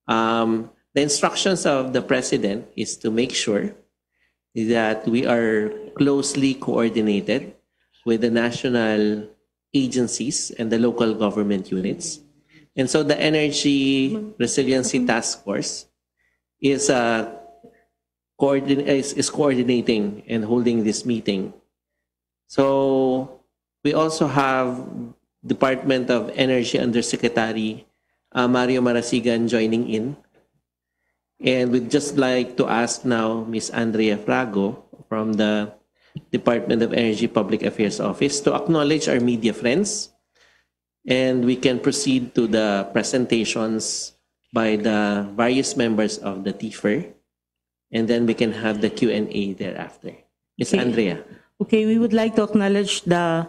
The instructions of the President is to make sure that we are closely coordinated with the national agencies and the local government units. And so the Energy Resiliency Task Force is coordinating and holding this meeting. So we also have Department of Energy Undersecretary Mario Marasigan joining in. And we'd just like to ask now Ms. Andrea Frago from the Department of Energy Public Affairs Office to acknowledge our media friends. And we can proceed to the presentations by the various members of the TIFER. And then we can have the Q&A thereafter. Ms. Andrea. Okay, we would like to acknowledge the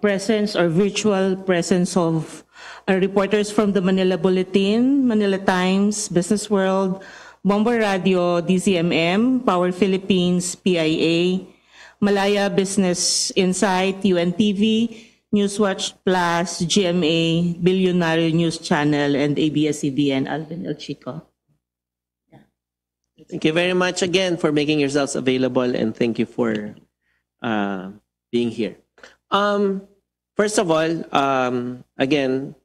presence or virtual presence of our reporters from the Manila Bulletin, Manila Times, Business World, Bomba Radio, DZMM, Power Philippines, PIA, Malaya Business Insight, UNTV, Newswatch Plus, GMA, Billionaire News Channel, and ABS-CBN, Alvin El Chico. Thank you very much again for making yourselves available, and thank you for being here. First of all, again,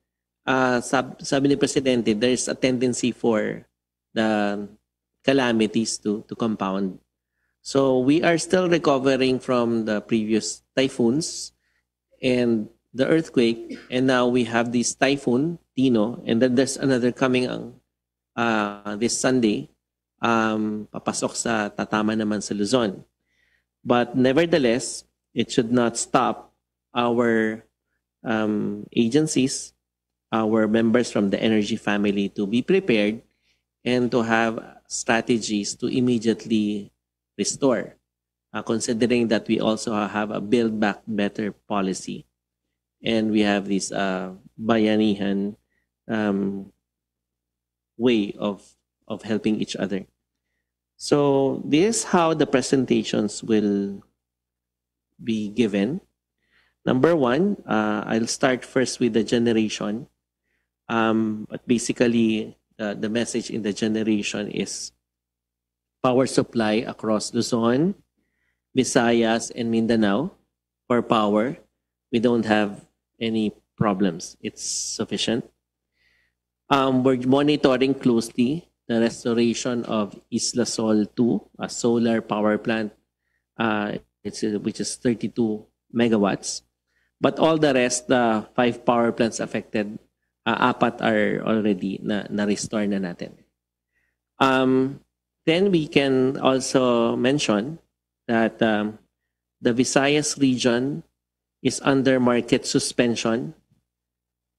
sabi ni Presidente, there is a tendency for the calamities to compound. So we are still recovering from the previous typhoons and the earthquake, and now we have this typhoon, Tino, and then there's another coming this Sunday, papasok sa tatama naman sa Luzon. But nevertheless, it should not stop our agencies, our members from the energy family to be prepared and to have strategies to immediately restore, considering that we also have a Build Back Better policy. And we have this bayanihan way of helping each other. So this is how the presentations will be given. Number one, I'll start first with the generation. But basically, the message in the generation is power supply across Luzon, Visayas, and Mindanao for power. We don't have any problems. It's sufficient. We're monitoring closely the restoration of Isla Sol 2, a solar power plant, which is 32 megawatts. But all the rest, the 5 power plants affected, 4 are already na-restore na natin. Then we can also mention that the Visayas region is under market suspension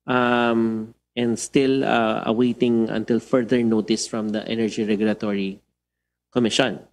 and still awaiting until further notice from the Energy Regulatory Commission.